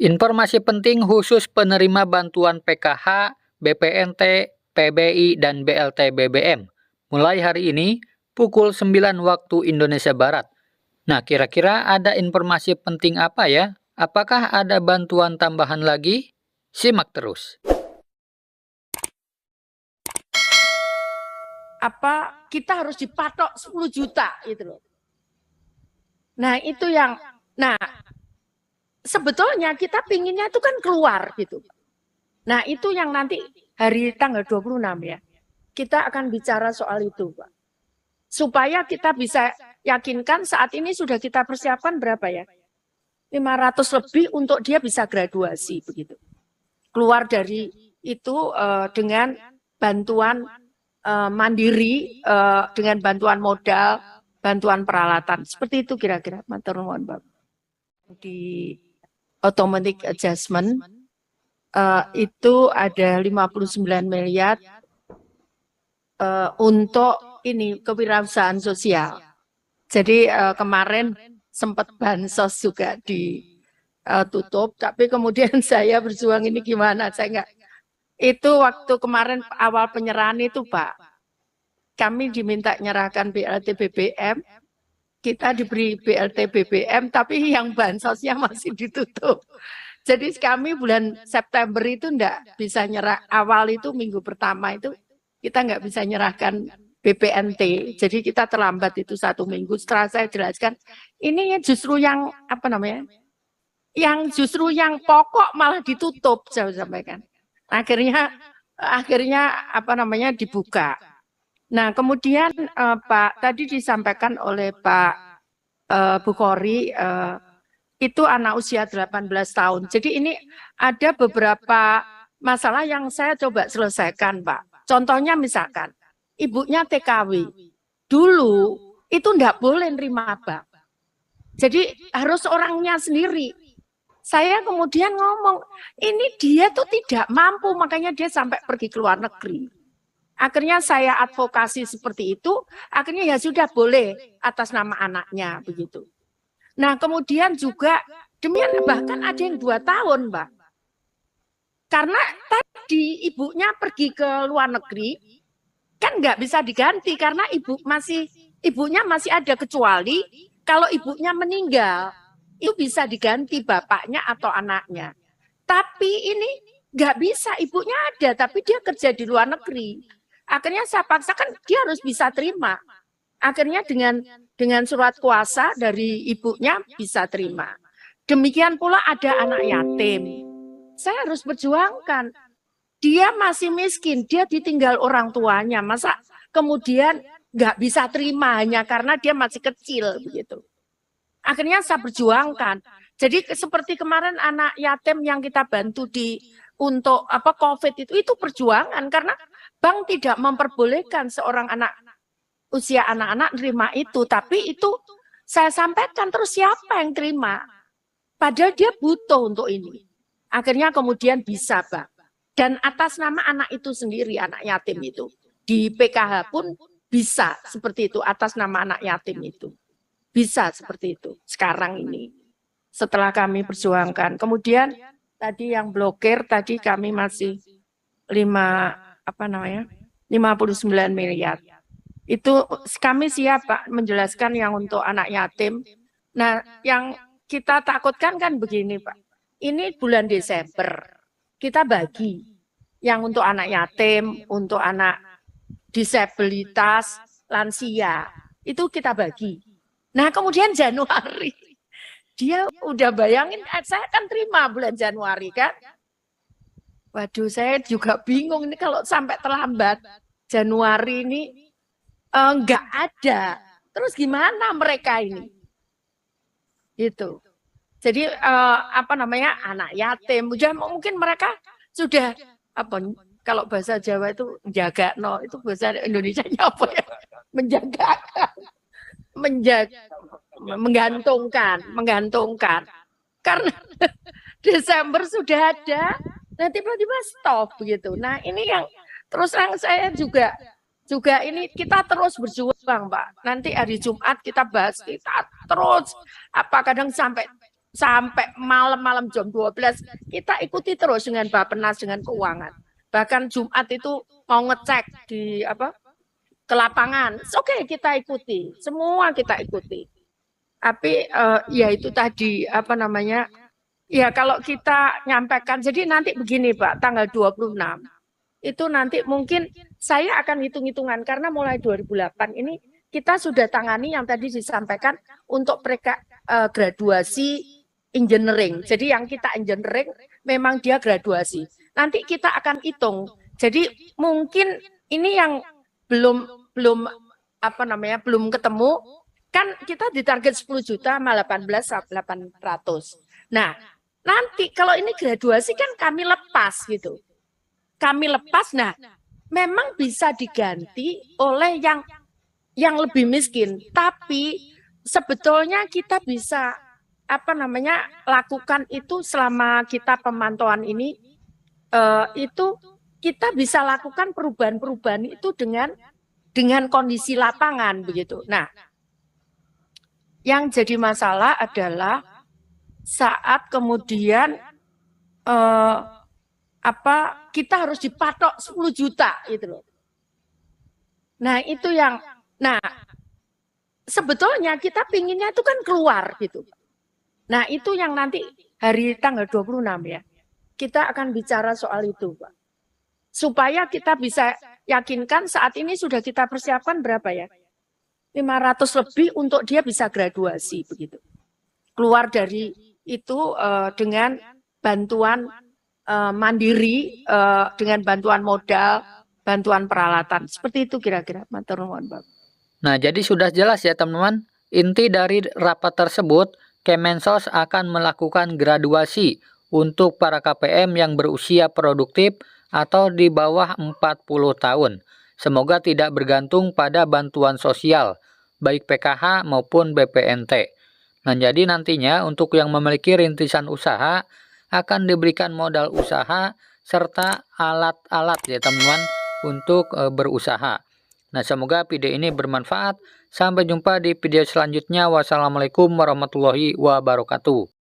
Informasi penting khusus penerima bantuan PKH, BPNT, PBI, dan BLT BBM. Mulai hari ini, pukul 9 waktu Indonesia Barat. Nah, kira-kira ada informasi penting apa ya? Apakah ada bantuan tambahan lagi? Simak terus. Kita harus dipatok 10 juta gitu loh. Nah, sebetulnya kita pinginnya itu kan keluar gitu. Nah, itu yang nanti hari tanggal 26 ya. Kita akan bicara soal itu, Pak. Supaya kita bisa yakinkan saat ini sudah kita persiapkan berapa ya? 500 lebih untuk dia bisa graduasi begitu. Keluar dari itu dengan bantuan mandiri, dengan bantuan modal, bantuan peralatan. Seperti itu kira-kira, matur nuwun, Bapak. Di automatic adjustment itu ada 59 miliar untuk ini kewirausahaan sosial. Jadi kemarin sempat bansos juga ditutup, tapi kemudian saya berjuang ini gimana, saya enggak. Itu waktu kemarin awal penyerahan itu, Pak, kami diminta nyerahkan BLT BBM, kita diberi BLT BBM, tapi yang bansosnya masih ditutup. Jadi kami bulan September itu enggak bisa nyerah, awal itu minggu pertama itu kita enggak bisa nyerahkan BPNT, jadi kita terlambat itu 1 minggu. Setelah saya jelaskan, ini justru yang yang justru yang pokok malah ditutup, saya sampaikan. Akhirnya dibuka. Nah, kemudian Pak tadi disampaikan oleh Pak Bukhari itu anak usia 18 tahun. Jadi ini ada beberapa masalah yang saya coba selesaikan, Pak. Contohnya misalkan ibunya TKW. Dulu itu enggak boleh nerima, Pak. Jadi harus orangnya sendiri. Saya kemudian ngomong, ini dia tuh tidak mampu, makanya dia sampai pergi ke luar negeri. Akhirnya saya advokasi seperti itu, akhirnya ya sudah boleh atas nama anaknya begitu. Nah, kemudian juga demikian bahkan ada yang 2 tahun, Mbak. Karena tadi ibunya pergi ke luar negeri, kan nggak bisa diganti karena ibunya masih ada, kecuali kalau ibunya meninggal, itu bisa diganti bapaknya atau anaknya. Tapi ini nggak bisa, ibunya ada, tapi dia kerja di luar negeri. Akhirnya saya paksakan dia harus bisa terima. Akhirnya dengan surat kuasa dari ibunya bisa terima. Demikian pula ada anak yatim. Saya harus perjuangkan. Dia masih miskin, dia ditinggal orang tuanya. Masa kemudian nggak bisa terima hanya karena dia masih kecil begitu. Akhirnya saya perjuangkan. Jadi seperti kemarin anak yatim yang kita bantu untuk COVID itu perjuangan karena bank tidak memperbolehkan seorang usia anak-anak terima itu, tapi itu saya sampaikan terus siapa yang terima? Padahal dia butuh untuk ini. Akhirnya kemudian bisa, Pak. Dan atas nama anak itu sendiri, anak yatim itu. Di PKH pun bisa seperti itu, atas nama anak yatim itu. Bisa seperti itu sekarang ini setelah kami perjuangkan. Kemudian tadi yang blokir tadi kami masih 59 miliar. Itu kami siap, Pak, menjelaskan yang untuk anak yatim. Nah, yang kita takutkan kan begini, Pak. Ini bulan Desember kita bagi yang untuk anak yatim, untuk anak disabilitas, lansia, itu kita bagi. Nah, kemudian Januari, dia udah bayangin, saya kan terima bulan Januari kan. Waduh, saya juga bingung ini kalau sampai terlambat Januari ini enggak ada. Terus gimana mereka ini? Gitu. Jadi anak yatim, mungkin mereka sudah kalau bahasa Jawa itu menjaga, itu bahasa Indonesianya apa ya? Menggantungkan. Karena Desember sudah ada, nah tiba-tiba stop begitu. Nah ini yang terus terang saya juga ini kita terus berjuang, Pak. Nanti hari Jumat kita bahas, kita terus kadang sampai sampai malam-malam jam 12 kita ikuti terus dengan Bappenas, dengan keuangan. Bahkan Jumat itu mau ngecek di ke lapangan. Oke, kita ikuti. Semua kita ikuti. Tapi ya itu tadi ya kalau kita nyampaikan, jadi nanti begini Pak, tanggal 26 itu nanti mungkin saya akan hitung-hitungan karena mulai 2008 ini kita sudah tangani yang tadi disampaikan untuk graduasi engineering. Jadi yang kita engineering memang dia graduasi. Nanti kita akan hitung. Jadi mungkin ini yang belum ketemu, kan kita ditarget 10 juta sama 18.800. Nah, nanti kalau ini graduasi kan kami lepas gitu. Kami lepas, nah memang bisa diganti oleh yang lebih miskin. Tapi sebetulnya kita bisa lakukan itu selama kita pemantauan ini, itu kita bisa lakukan perubahan-perubahan itu dengan kondisi lapangan begitu. Nah, yang jadi masalah adalah saat kemudian kita harus dipatok 10 juta gitu loh. Nah, itu sebetulnya kita pinginnya itu kan keluar gitu. Nah, itu yang nanti hari tanggal 26 ya. Kita akan bicara soal itu, Pak. Supaya kita bisa yakinkan saat ini sudah kita persiapkan berapa ya? 500 lebih untuk dia bisa graduasi begitu. Keluar dari itu dengan bantuan mandiri, dengan bantuan modal, bantuan peralatan. Seperti itu kira-kira. Matur nuwun, Bapak. Nah, jadi sudah jelas ya teman-teman. Inti dari rapat tersebut, Kemensos akan melakukan graduasi untuk para KPM yang berusia produktif atau di bawah 40 tahun. Semoga tidak bergantung pada bantuan sosial, baik PKH maupun BPNT. Nah, jadi nantinya untuk yang memiliki rintisan usaha akan diberikan modal usaha serta alat-alat ya teman-teman untuk berusaha. Nah, semoga video ini bermanfaat. Sampai jumpa di video selanjutnya. Wassalamualaikum warahmatullahi wabarakatuh.